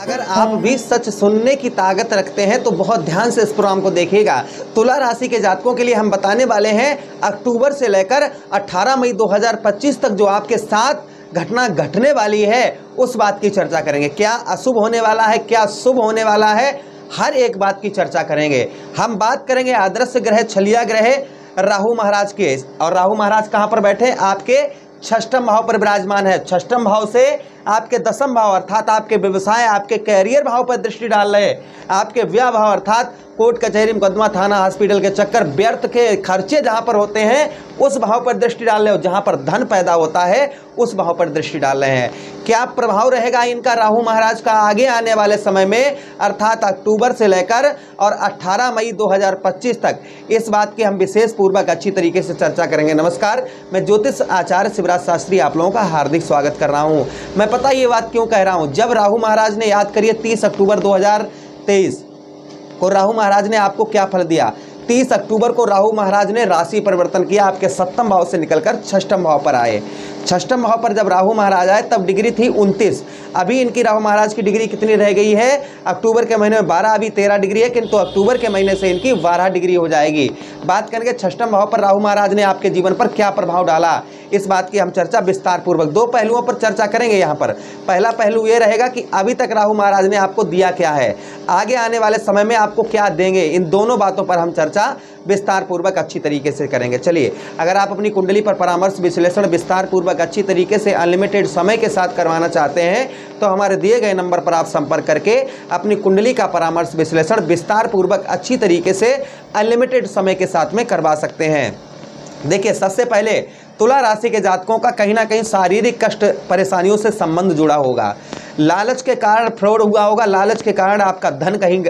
अगर आप भी सच सुनने की ताकत रखते हैं तो बहुत ध्यान से इस प्रोग्राम को देखिएगा। तुला राशि के जातकों के लिए हम बताने वाले हैं अक्टूबर से लेकर 18 मई 2025 तक जो आपके साथ घटना घटने वाली है उस बात की चर्चा करेंगे। क्या अशुभ होने वाला है, क्या शुभ होने वाला है, हर एक बात की चर्चा करेंगे। हम बात करेंगे आदर्श ग्रह छलिया ग्रह राहु महाराज के। और राहु महाराज कहाँ पर बैठे? आपके षष्ठम भाव पर विराजमान है। षष्ठम भाव से आपके दसम भाव अर्थात आपके व्यवसाय, आपके कैरियर भाव पर दृष्टि डाल रहे हैं। आपके व्यय भाव अर्थात कोर्ट कचहरी मुकदमा थाना हॉस्पिटल के चक्कर व्यर्थ के खर्चे जहां पर होते हैं उस भाव पर दृष्टि डाल रहे हो। जहां पर धन पैदा होता है उस भाव पर दृष्टि डाल रहे हैं। क्या प्रभाव रहेगा इनका राहु महाराज का आगे आने वाले समय में अर्थात अक्टूबर से लेकर और 18 मई 2025 तक, इस बात की हम विशेष पूर्वक अच्छी तरीके से चर्चा करेंगे। नमस्कार, मैं ज्योतिष आचार्य शिवराज शास्त्री आप लोगों का हार्दिक स्वागत कर रहा हूं। मैं पता ये बात क्यों कह रहा हूं, जब राहु महाराज ने, याद करिए 30 अक्टूबर 2023 को राहु महाराज ने आपको क्या फल दिया। 30 अक्टूबर को राहु महाराज ने राशि परिवर्तन किया, आपके सप्तम भाव से निकलकर षष्ठम भाव पर आए। षष्ठम भाव पर जब राहु महाराज आए तब डिग्री थी 29। अभी इनकी राहु महाराज की डिग्री कितनी रह गई है? अक्टूबर के महीने में 12, अभी 13 डिग्री है, किंतु अक्टूबर के महीने से इनकी 12 डिग्री हो जाएगी। बात करेंगे षष्ठम भाव पर राहु महाराज ने आपके जीवन पर क्या प्रभाव डाला, इस बात की हम चर्चा विस्तार पूर्वक दो पहलुओं पर चर्चा करेंगे। यहाँ पर पहला पहलू ये रहेगा कि अभी तक राहु महाराज ने आपको दिया क्या है, आगे आने वाले समय में आपको क्या देंगे। इन दोनों बातों पर हम चर्चा विस्तार पूर्वक अच्छी तरीके से करेंगे। चलिए, अगर आप अपनी कुंडली पर परामर्श विश्लेषण विस्तार पूर्वक अच्छी तरीके से अनलिमिटेड समय के साथ करवाना चाहते हैं तो हमारे दिए गए नंबर पर आप संपर्क करके अपनी कुंडली का परामर्श विश्लेषण विस्तार पूर्वक अच्छी तरीके से अनलिमिटेड समय के साथ में करवा सकते हैं। देखिए, सबसे पहले तुला राशि के जातकों का कहीं ना कहीं शारीरिक कष्ट परेशानियों से संबंध जुड़ा होगा। लालच के कारण फ्रॉड हुआ होगा, लालच के कारण आपका धन कहीं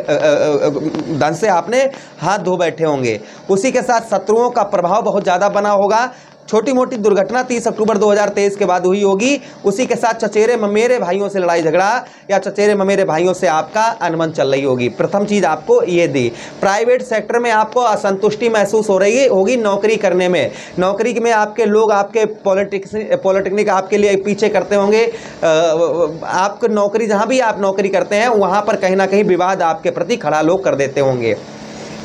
धन से आपने हाथ धो बैठे होंगे। उसी के साथ शत्रुओं का प्रभाव बहुत ज़्यादा बना होगा। छोटी मोटी दुर्घटना 30 अक्टूबर 2023 के बाद हुई होगी। उसी के साथ चचेरे ममेरे भाइयों से लड़ाई झगड़ा या चचेरे ममेरे भाइयों से आपका अनबन चल रही होगी। प्रथम चीज़ आपको ये दी। प्राइवेट सेक्टर में आपको असंतुष्टि महसूस हो रही होगी नौकरी करने में। नौकरी में आपके लोग आपके पॉलिटेक्निक आपके लिए पीछे करते होंगे। आपकी नौकरी, जहाँ भी आप नौकरी करते हैं वहाँ पर कहीं ना कहीं विवाद आपके प्रति खड़ा लोग कर देते होंगे,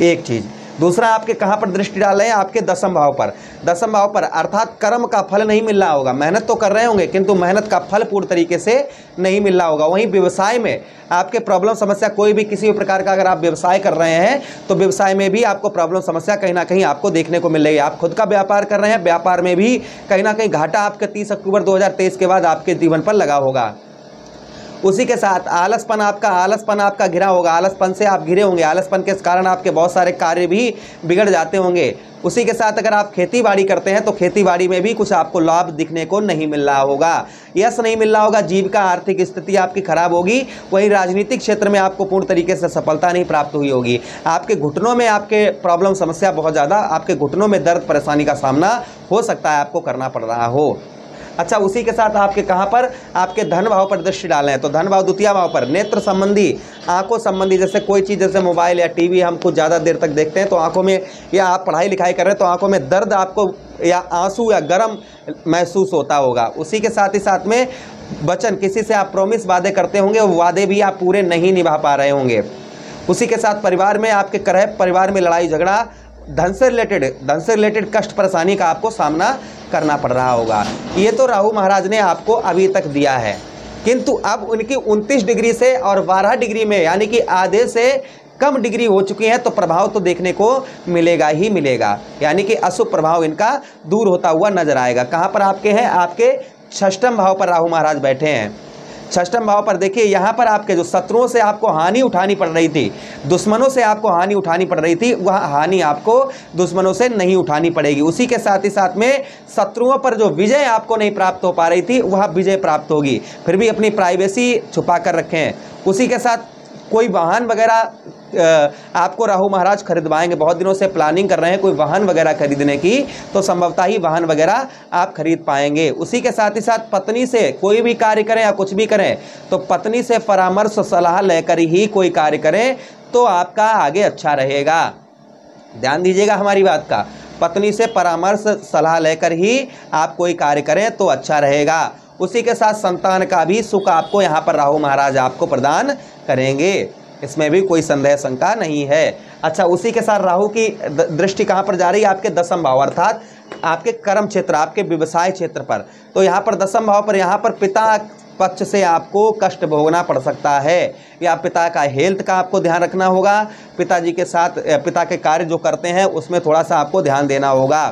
एक चीज़। दूसरा, आपके कहाँ पर दृष्टि डाल रहे हैं? आपके दसम भाव पर। दसम भाव पर अर्थात कर्म का फल नहीं मिल रहा होगा। मेहनत तो कर रहे होंगे किंतु मेहनत का फल पूर्ण तरीके से नहीं मिल रहा होगा। वहीं व्यवसाय में आपके प्रॉब्लम समस्या, कोई भी किसी भी प्रकार का अगर आप व्यवसाय कर रहे हैं तो व्यवसाय में भी आपको प्रॉब्लम समस्या कहीं ना कहीं आपको देखने को मिल रही है। आप खुद का व्यापार कर रहे हैं, व्यापार में भी कहीं ना कहीं घाटा आपके 30 अक्टूबर 2023 के बाद आपके जीवन पर लगा होगा। उसी के साथ आलसपन आपका घिरा होगा। आलसपन से आप घिरे होंगे, आलसपन के कारण आपके बहुत सारे कार्य भी बिगड़ जाते होंगे। उसी के साथ अगर आप खेती बाड़ी करते हैं तो खेती बाड़ी में भी कुछ आपको लाभ दिखने को नहीं मिल रहा होगा, यश नहीं मिल रहा होगा, जीविका आर्थिक स्थिति आपकी खराब होगी। वहीं राजनीतिक क्षेत्र में आपको पूर्ण तरीके से सफलता नहीं प्राप्त हुई होगी। आपके घुटनों में आपके प्रॉब्लम समस्या बहुत ज़्यादा, आपके घुटनों में दर्द परेशानी का सामना हो सकता है आपको करना पड़ रहा हो। अच्छा, उसी के साथ आपके कहाँ पर, आपके धन भाव पर दृष्टि डालें तो धन भाव द्वितीय भाव पर। नेत्र संबंधी, आंखों संबंधी, जैसे कोई चीज़ जैसे मोबाइल या टीवी हम कुछ ज़्यादा देर तक देखते हैं तो आंखों में, या आप पढ़ाई लिखाई कर रहे हैं तो आंखों में दर्द आपको या आंसू या गर्म महसूस होता होगा। उसी के साथ ही साथ में वचन, किसी से आप प्रॉमिस वादे करते होंगे, वो वादे भी आप पूरे नहीं निभा पा रहे होंगे। उसी के साथ परिवार में आपके कलह, परिवार में लड़ाई झगड़ा, धन से रिलेटेड कष्ट परेशानी का आपको सामना करना पड़ रहा होगा। ये तो राहु महाराज ने आपको अभी तक दिया है, किंतु अब उनकी 29 डिग्री से और 12 डिग्री में, यानी कि आधे से कम डिग्री हो चुकी है, तो प्रभाव तो देखने को मिलेगा ही मिलेगा। यानी कि अशुभ प्रभाव इनका दूर होता हुआ नजर आएगा। कहाँ पर आपके हैं? आपके षष्ठम भाव पर राहु महाराज बैठे हैं। षष्ठम भाव पर देखिए, यहाँ पर आपके जो शत्रुओं से आपको हानि उठानी पड़ रही थी, दुश्मनों से आपको हानि उठानी पड़ रही थी, वह हानि आपको दुश्मनों से नहीं उठानी पड़ेगी। उसी के साथ ही साथ में शत्रुओं पर जो विजय आपको नहीं प्राप्त हो पा रही थी वह विजय प्राप्त होगी। फिर भी अपनी प्राइवेसी छुपा कर रखें। उसी के साथ कोई वाहन वगैरह आपको राहु महाराज खरीदवाएंगे। बहुत दिनों से प्लानिंग कर रहे हैं कोई वाहन वगैरह खरीदने की, तो संभवतः ही वाहन वगैरह आप खरीद पाएंगे। उसी के साथ ही साथ पत्नी से कोई भी कार्य करें या कुछ भी करें तो पत्नी से परामर्श सलाह लेकर ही कोई कार्य करें तो आपका आगे अच्छा रहेगा। ध्यान दीजिएगा हमारी बात का, पत्नी से परामर्श सलाह लेकर ही आप कोई कार्य करें तो अच्छा रहेगा। उसी के साथ संतान का भी सुख आपको यहाँ पर राहु महाराज आपको प्रदान करेंगे, इसमें भी कोई संदेह शंका नहीं है। अच्छा, उसी के साथ राहु की दृष्टि कहाँ पर जा रही है? आपके दसम भाव अर्थात आपके कर्म क्षेत्र, आपके व्यवसाय क्षेत्र पर। तो यहाँ पर दसम भाव पर यहाँ पर पिता पक्ष से आपको कष्ट भोगना पड़ सकता है, या पिता का हेल्थ का आपको ध्यान रखना होगा। पिताजी के साथ पिता के कार्य जो करते हैं उसमें थोड़ा सा आपको ध्यान देना होगा।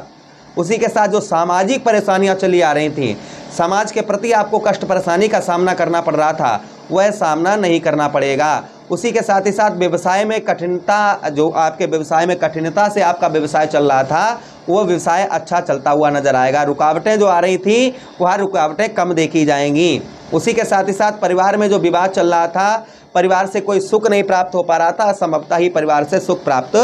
उसी के साथ जो सामाजिक परेशानियां चली आ रही थी, समाज के प्रति आपको कष्ट परेशानी का सामना करना पड़ रहा था, वह सामना नहीं करना पड़ेगा। उसी के साथ ही साथ व्यवसाय में कठिनता, जो आपके व्यवसाय में कठिनता से आपका व्यवसाय चल रहा था, वो व्यवसाय अच्छा चलता हुआ नजर आएगा। रुकावटें जो आ रही थी वह रुकावटें कम देखी जाएंगी। उसी के साथ ही साथ परिवार में जो विवाद चल रहा था, परिवार से कोई सुख नहीं प्राप्त हो पा रहा था, संभवतः ही परिवार से सुख प्राप्त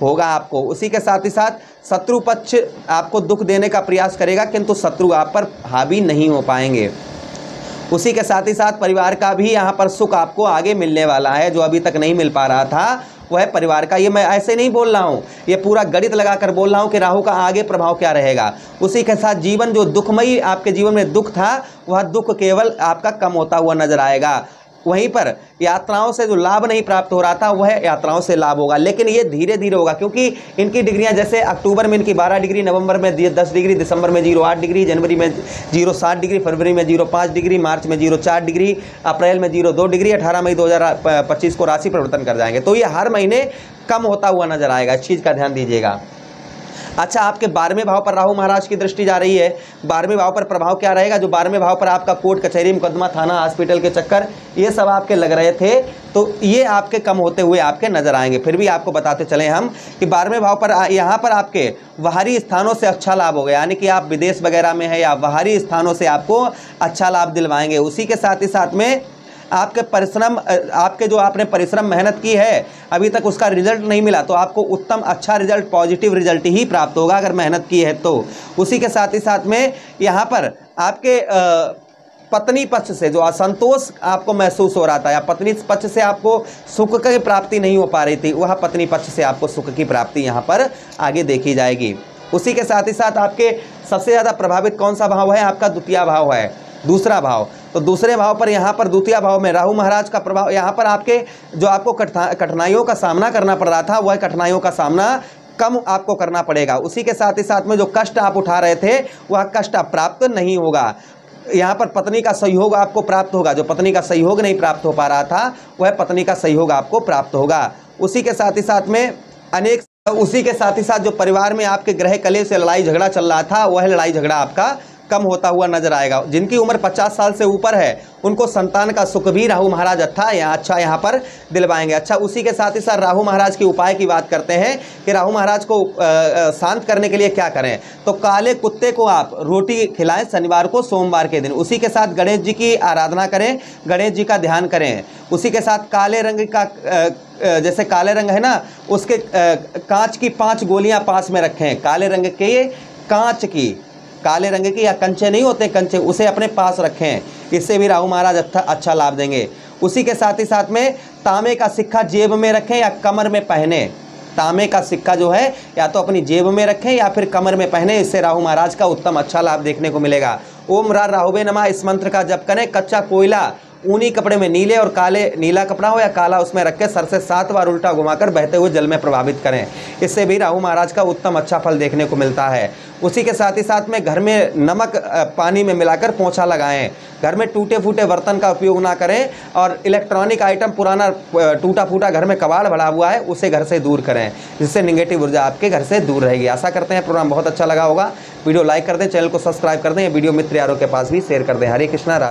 होगा आपको। उसी के साथ ही साथ शत्रु पक्ष आपको दुख देने का प्रयास करेगा, किंतु शत्रु आप पर हावी नहीं हो पाएंगे। उसी के साथ ही साथ परिवार का भी यहाँ पर सुख आपको आगे मिलने वाला है, जो अभी तक नहीं मिल पा रहा था वह परिवार का। ये मैं ऐसे नहीं बोल रहा हूँ, ये पूरा गणित लगाकर बोल रहा हूँ कि राहु का आगे प्रभाव क्या रहेगा। उसी के साथ जीवन जो दुखमयी आपके जीवन में दुख था, वह दुख केवल आपका कम होता हुआ नजर आएगा। वहीं पर यात्राओं से जो लाभ नहीं प्राप्त हो रहा था, वह यात्राओं से लाभ होगा, लेकिन ये धीरे धीरे होगा, क्योंकि इनकी डिग्रियां जैसे अक्टूबर में इनकी 12 डिग्री, नवंबर में 10 डिग्री, दिसंबर में 0.8 डिग्री, जनवरी में 0.7 डिग्री, फरवरी में 0.5 डिग्री, मार्च में 0.4 डिग्री, अप्रैल में 0.2 डिग्री, 18 मई 2025 को राशि परिवर्तन कर जाएंगे। तो ये हर महीने कम होता हुआ नजर आएगा, इस चीज़ का ध्यान दीजिएगा। अच्छा, आपके 12वें भाव पर राहु महाराज की दृष्टि जा रही है। 12वें भाव पर प्रभाव क्या रहेगा? जो 12वें भाव पर आपका कोर्ट कचहरी मुकदमा थाना हॉस्पिटल के चक्कर ये सब आपके लग रहे थे, तो ये आपके कम होते हुए आपके नजर आएंगे। फिर भी आपको बताते चले हम कि 12वें भाव पर यहाँ पर आपके बाहरी स्थानों से अच्छा लाभ होगा, यानी कि आप विदेश वगैरह में है या बाहरी स्थानों से आपको अच्छा लाभ दिलवाएंगे। उसी के साथ ही साथ में आपके परिश्रम, आपके जो आपने परिश्रम मेहनत की है अभी तक उसका रिजल्ट नहीं मिला, तो आपको उत्तम अच्छा रिजल्ट, पॉजिटिव रिजल्ट ही प्राप्त होगा अगर मेहनत की है तो। उसी के साथ ही साथ में यहाँ पर आपके पत्नी पक्ष से जो असंतोष आपको महसूस हो रहा था, या पत्नी पक्ष से आपको सुख की प्राप्ति नहीं हो पा रही थी, वह पत्नी पक्ष से आपको सुख की प्राप्ति यहाँ पर आगे देखी जाएगी। उसी के साथ ही साथ आपके सबसे ज़्यादा प्रभावित कौन सा भाव है? आपका द्वितीय भाव है, दूसरा भाव। तो दूसरे भाव पर यहाँ पर द्वितीय भाव में राहु महाराज का प्रभाव, यहाँ पर आपके जो आपको कठिनाइयों का सामना करना पड़ रहा था, वह कठिनाइयों का सामना कम आपको करना पड़ेगा। उसी के साथ ही साथ में जो कष्ट आप उठा रहे थे वह कष्ट आप प्राप्त नहीं होगा। यहाँ पर पत्नी का सहयोग आपको प्राप्त होगा, जो पत्नी का सहयोग नहीं प्राप्त हो पा रहा था वह पत्नी का सहयोग आपको प्राप्त होगा। उसी के साथ ही साथ में उसी के साथ ही साथ जो परिवार में आपके ग्रह कलह से लड़ाई झगड़ा चल रहा था, वह लड़ाई झगड़ा आपका कम होता हुआ नजर आएगा। जिनकी उम्र 50 साल से ऊपर है उनको संतान का सुख भी राहु महाराज अच्छा यहाँ पर दिलवाएंगे। अच्छा, उसी के साथ ही साथ राहु महाराज के उपाय की बात करते हैं कि राहु महाराज को शांत करने के लिए क्या करें। तो काले कुत्ते को आप रोटी खिलाएं शनिवार को, सोमवार के दिन। उसी के साथ गणेश जी की आराधना करें, गणेश जी का ध्यान करें। उसी के साथ काले रंग का जैसे काले रंग है ना, उसके कांच की 5 गोलियां पास में रखें, काले रंग के कांच की, काले रंग की, या कंचे नहीं होते कंचे, उसे अपने पास रखें, इससे भी राहु महाराज अच्छा लाभ देंगे। उसी के साथ ही साथ में तांबे का सिक्का जेब में रखें या कमर में पहने। तांबे का सिक्का जो है या तो अपनी जेब में रखें या फिर कमर में पहने, इससे राहु महाराज का उत्तम अच्छा लाभ देखने को मिलेगा। ओम रा राहुवे नमः इस मंत्र का जप करें। कच्चा कोयला ऊनी कपड़े में नीले और काले, नीला कपड़ा हो या काला, उसमें रख के सर से 7 बार उल्टा घुमाकर बहते हुए जल में प्रभावित करें, इससे भी राहु महाराज का उत्तम अच्छा फल देखने को मिलता है। उसी के साथ ही साथ में घर में नमक पानी में मिलाकर पोंछा लगाएं। घर में टूटे फूटे बर्तन का उपयोग ना करें, और इलेक्ट्रॉनिक आइटम पुराना टूटा फूटा घर में कबाड़ भरा हुआ है उसे घर से दूर करें, जिससे निगेटिव ऊर्जा आपके घर से दूर रहेगी। आशा करते हैं प्रोग्राम बहुत अच्छा लगा होगा। वीडियो लाइक कर दें, चैनल को सब्सक्राइब कर दें, वीडियो मित्र यारों के पास भी शेयर कर दें। हरे कृष्णा।